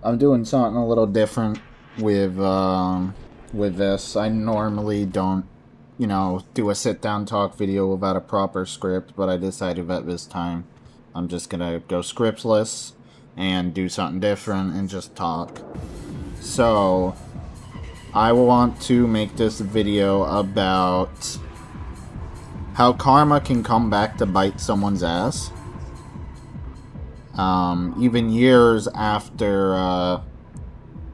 I'm doing something a little different with this. I normally don't, do a sit down talk video without a proper script, but I decided that this time I'm just gonna go scriptless and do something different and just talk. So I want to make this video about how karma can come back to bite someone's ass. Even years after,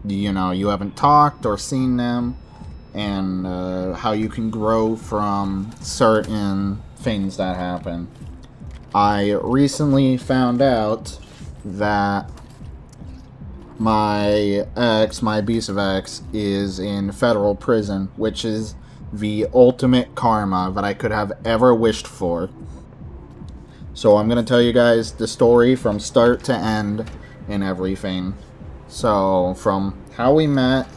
you haven't talked or seen them, and how you can grow from certain things that happen. I recently found out that my abusive ex, is in federal prison, which is the ultimate karma that I could have ever wished for. So I'm going to tell you guys the story from start to end and everything. So from how we met,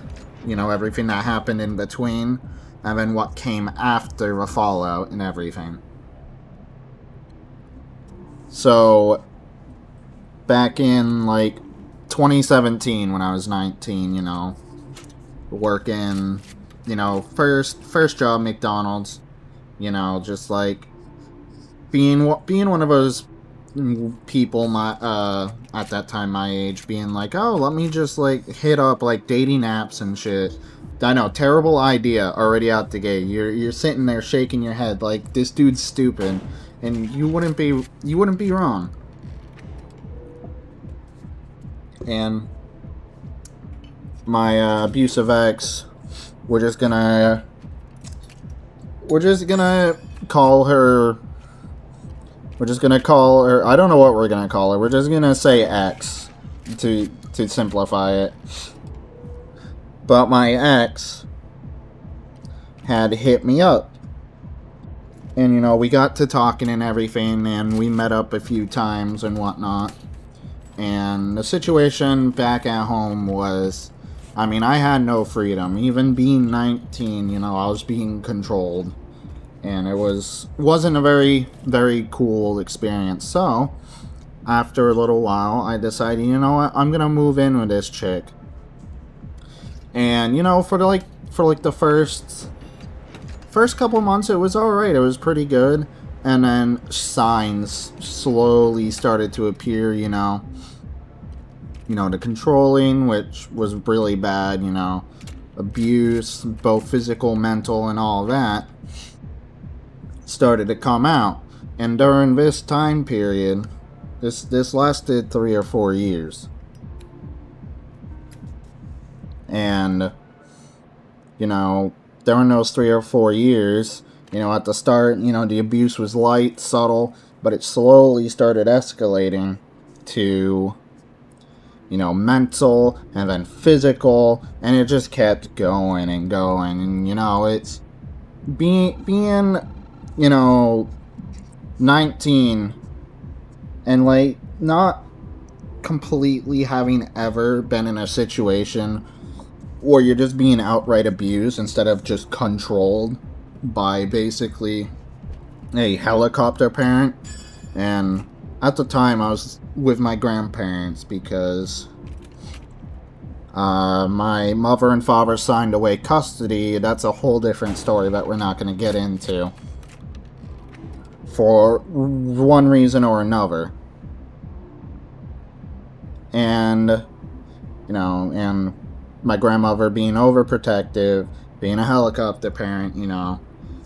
everything that happened in between, and then what came after the fallout and everything. So back in 2017 when I was 19, working, first job McDonald's, just being one of those people at that time my age, being like, oh, let me just hit up dating apps and shit. I know, terrible idea already out the gate. You're sitting there shaking your head like this dude's stupid, and you wouldn't be wrong. And my abusive ex, we're just gonna call her. We're just gonna call her. I don't know what we're gonna call her. We're just gonna say X to simplify it. But my ex had hit me up, and we got to talking and everything, and we met up a few times and whatnot. And the situation back at home was, I had no freedom. Even being 19, I was being controlled. And it wasn't a very, very cool experience. So, after a little while, I decided, you know what, I'm gonna move in with this chick. And, for the first couple months, it was alright. It was pretty good. And then signs slowly started to appear, the controlling, which was really bad, abuse, both physical, mental, and all that, started to come out. And during this time period, this lasted 3 or 4 years. And, during those 3 or 4 years, at the start, the abuse was light, subtle, but it slowly started escalating to, mental, and then physical, and it just kept going and going. And, it's being 19 and not completely having ever been in a situation where you're just being outright abused instead of just controlled by basically a helicopter parent. And at the time I was with my grandparents because my mother and father signed away custody. That's a whole different story that we're not going to get into, for one reason or another. And, and my grandmother being overprotective, being a helicopter parent,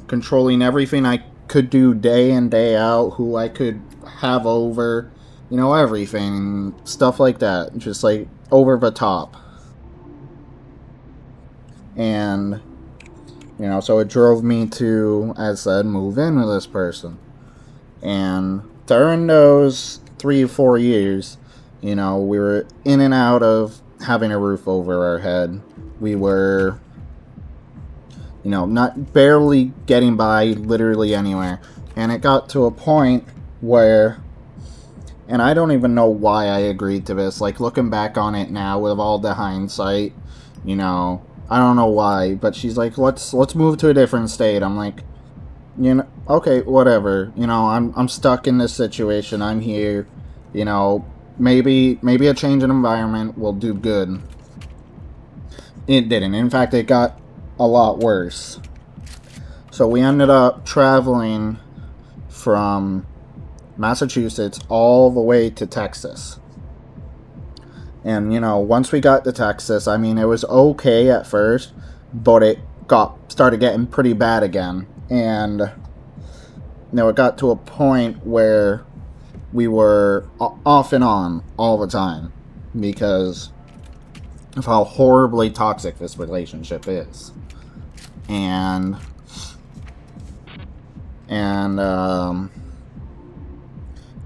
controlling everything I could do day in, day out, who I could have over, everything, stuff like that, just over the top. And, so it drove me to, as I said, move in with this person. And during those 3 or 4 years, we were in and out of having a roof over our head. We were, not barely getting by literally anywhere. And it got to a point where, and I don't even know why I agreed to this. Looking back on it now with all the hindsight, I don't know why. But she's like, let's move to a different state. I'm like, okay, whatever. I'm stuck in this situation. I'm here. maybe a change in environment will do good. It didn't. In fact, it got a lot worse. So we ended up traveling from Massachusetts all the way to Texas. And, you know, once we got to Texas, I mean, it was okay at first, but it started getting pretty bad again. And, you know, it got to a point where we were off and on all the time because of how horribly toxic this relationship is. And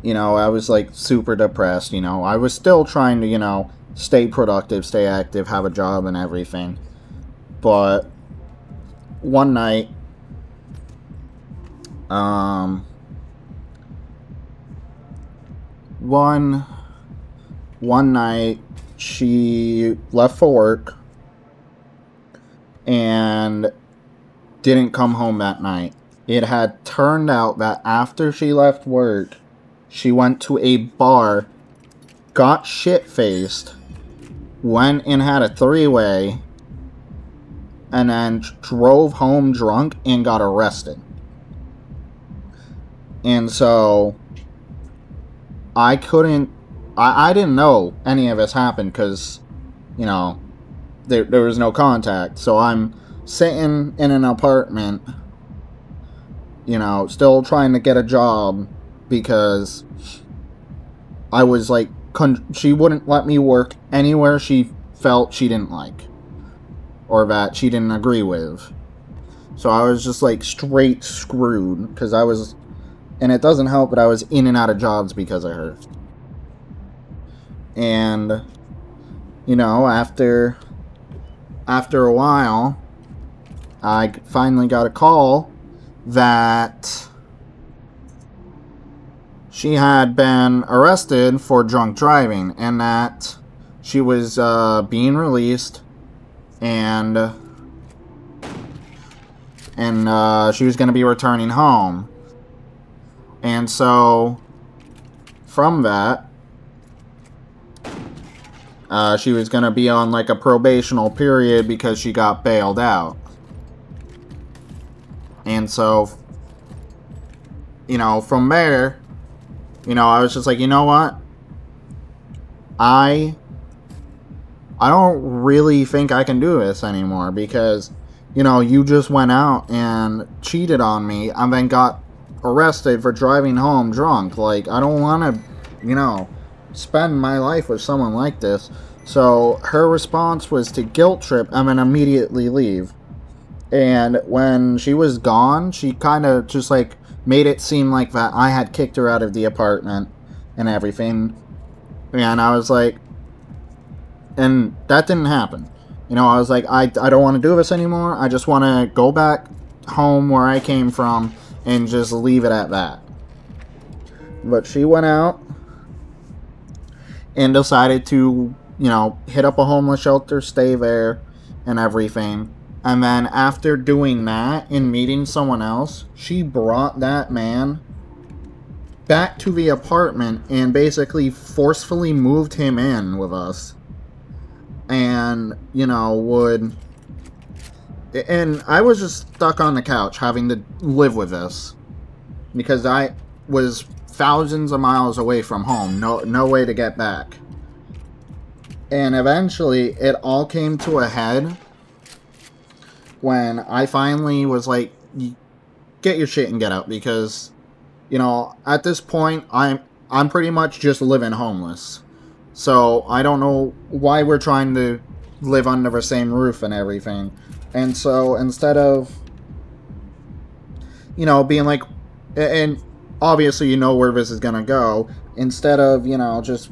you know, I was like super depressed. You know, I was still trying to, you know, stay productive, stay active, have a job and everything. But one night, one night she left for work and didn't come home that night. It had turned out that after she left work, she went to a bar, got shit-faced, went and had a three-way, and then drove home drunk and got arrested. And so I didn't know any of this happened because, you know, there was no contact. So I'm sitting in an apartment, you know, still trying to get a job because I was like, she wouldn't let me work anywhere she felt she didn't like or that she didn't agree with. So I was just like straight screwed because I was, and it doesn't help, but I was in and out of jobs because of her. And, you know, after a while, I finally got a call that she had been arrested for drunk driving and that she was being released and she was going to be returning home. And so from that, she was going to be on like a probational period because she got bailed out. And so, you know, from there, you know, I was just like, you know what? I don't really think I can do this anymore because, you know, you just went out and cheated on me and then got arrested for driving home drunk. Like, I don't want to, you know, spend my life with someone like this. So her response was to guilt trip and then immediately leave. And when she was gone, she kind of just like made it seem like that I had kicked her out of the apartment and everything. And I was like, and that didn't happen. You know, I was like, I don't want to do this anymore. I just want to go back home where I came from and just leave it at that. But she went out and decided to, you know, hit up a homeless shelter, stay there, and everything. And then after doing that and meeting someone else, she brought that man back to the apartment and basically forcefully moved him in with us. And, you know, and I was just stuck on the couch having to live with this because I was thousands of miles away from home, no way to get back. And eventually it all came to a head when I finally was like, get your shit and get out, because, you know, at this point I'm pretty much just living homeless. So I don't know why we're trying to live under the same roof and everything. And so instead of, you know, being like, and obviously you know where this is gonna go, instead of, you know, just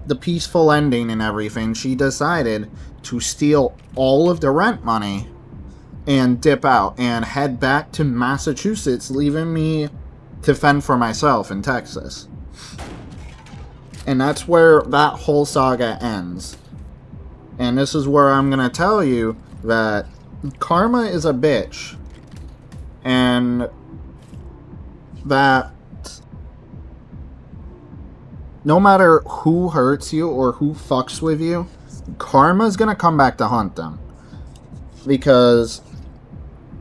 the peaceful ending and everything, she decided to steal all of the rent money and dip out and head back to Massachusetts, leaving me to fend for myself in Texas. And that's where that whole saga ends. And this is where I'm going to tell you that karma is a bitch. And that no matter who hurts you or who fucks with you, karma's gonna come back to hunt them. Because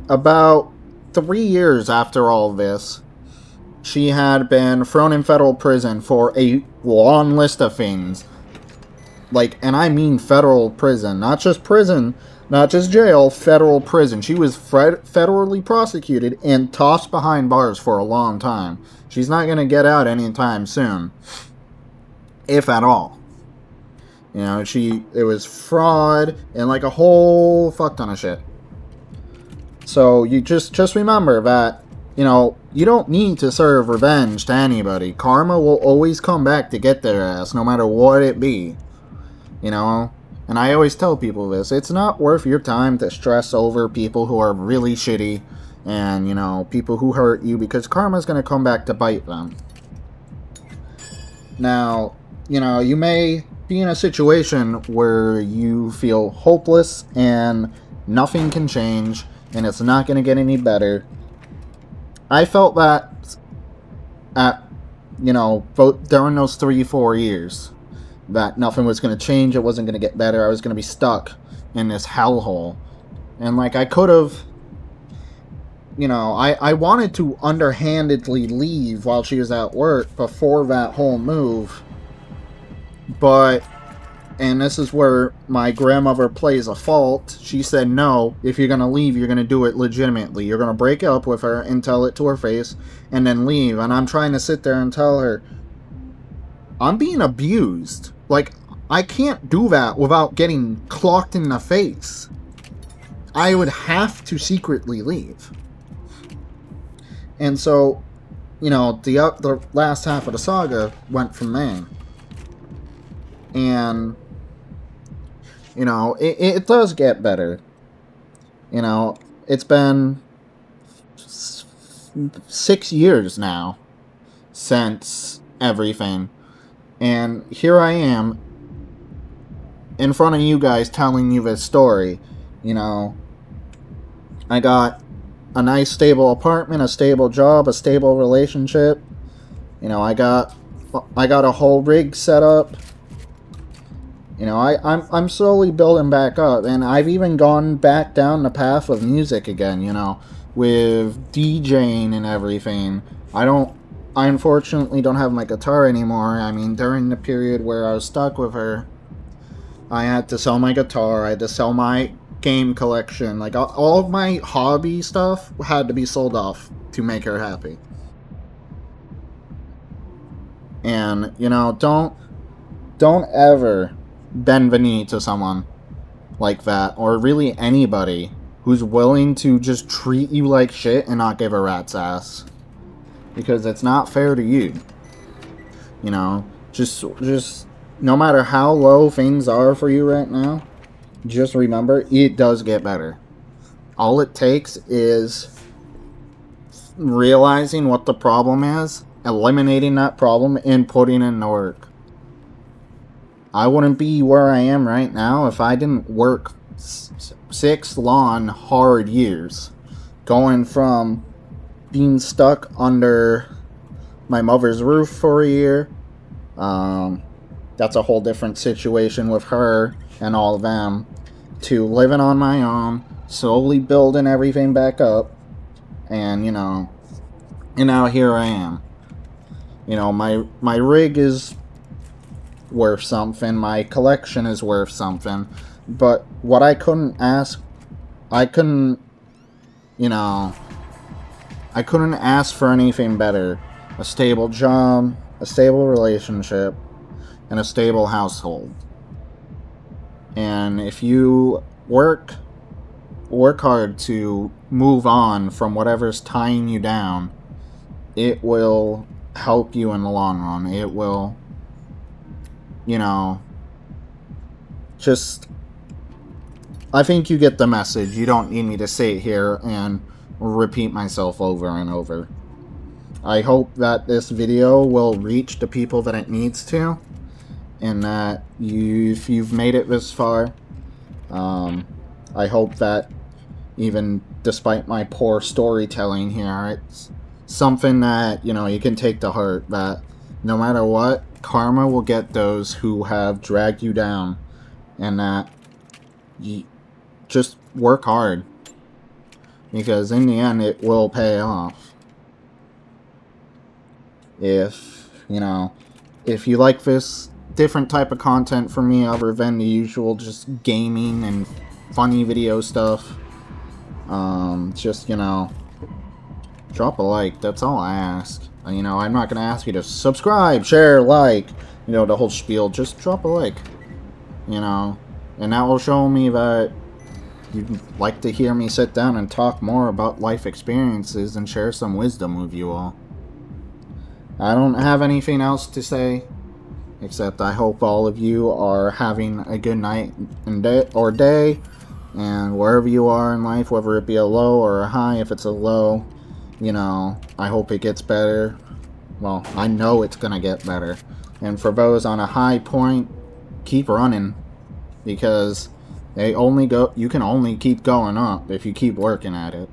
about 3 years after all this, she had been thrown in federal prison for a long list of things. Like, and I mean federal prison, not just prison, not just jail, federal prison. She was federally prosecuted and tossed behind bars for a long time. She's not going to get out anytime soon, if at all. You know, it was fraud and like a whole fuck ton of shit. So you just remember that, you know, you don't need to serve revenge to anybody. Karma will always come back to get their ass, no matter what it be. You know? And I always tell people this. It's not worth your time to stress over people who are really shitty and, you know, people who hurt you, because karma's going to come back to bite them. Now, you know, you may be in a situation where you feel hopeless and nothing can change and it's not going to get any better. I felt that at, you know, during those 3-4 years, that nothing was going to change, it wasn't going to get better, I was going to be stuck in this hellhole. And like, I could have, you know, I wanted to underhandedly leave while she was at work before that whole move, but, and this is where my grandmother plays a fault, she said, no, if you're going to leave, you're going to do it legitimately. You're going to break up with her and tell it to her face and then leave. And I'm trying to sit there and tell her, I'm being abused. Like, I can't do that without getting clocked in the face. I would have to secretly leave. And so, you know, the last half of the saga went from there. And, you know, it does get better. You know, it's been 6 years now since everything. And here I am in front of you guys telling you this story. You know, I got a nice stable apartment, a stable job, a stable relationship. You know, I got a whole rig set up. You know, I'm slowly building back up, and I've even gone back down the path of music again, you know, with DJing and everything. I unfortunately don't have my guitar anymore. I mean, during the period where I was stuck with her, I had to sell my guitar, I had to sell my game collection. Like, all of my hobby stuff had to be sold off to make her happy. And, you know, don't ever bend the knee to someone like that, or really anybody who's willing to just treat you like shit and not give a rat's ass, because it's not fair to you. You know, just no matter how low things are for you right now, just remember, it does get better. All it takes is realizing what the problem is, eliminating that problem, and putting in the work. I wouldn't be where I am right now if I didn't work 6 long, hard years. Going from being stuck under my mother's roof for a year. That's a whole different situation with her and all of them. To living on my own, slowly building everything back up. And, you know, and now here I am. You know, my rig is worth something, my collection is worth something, but what I couldn't ask for anything better. A stable job, a stable relationship, and a stable household. And if you work hard to move on from whatever's tying you down, it will help you in the long run. It will, you know, just, I think you get the message. You don't need me to sit here and repeat myself over and over. I hope that this video will reach the people that it needs to, and that if you've made it this far, I hope that even despite my poor storytelling here, it's something that, you know, you can take to heart, that no matter what, karma will get those who have dragged you down, and that you just work hard, because in the end it will pay off. If if you like this different type of content from me other than the usual just gaming and funny video stuff, just drop a like. That's all I ask. I'm not gonna ask you to subscribe, share, like, the whole spiel. Just drop a like, and that will show me that you'd like to hear me sit down and talk more about life experiences and share some wisdom with you all. I don't have anything else to say, except I hope all of you are having a good night and day, and wherever you are in life, whether it be a low or a high. If it's a low, I hope it gets better. Well, I know it's gonna get better. And for those on a high point, keep running, because you can only keep going up if you keep working at it.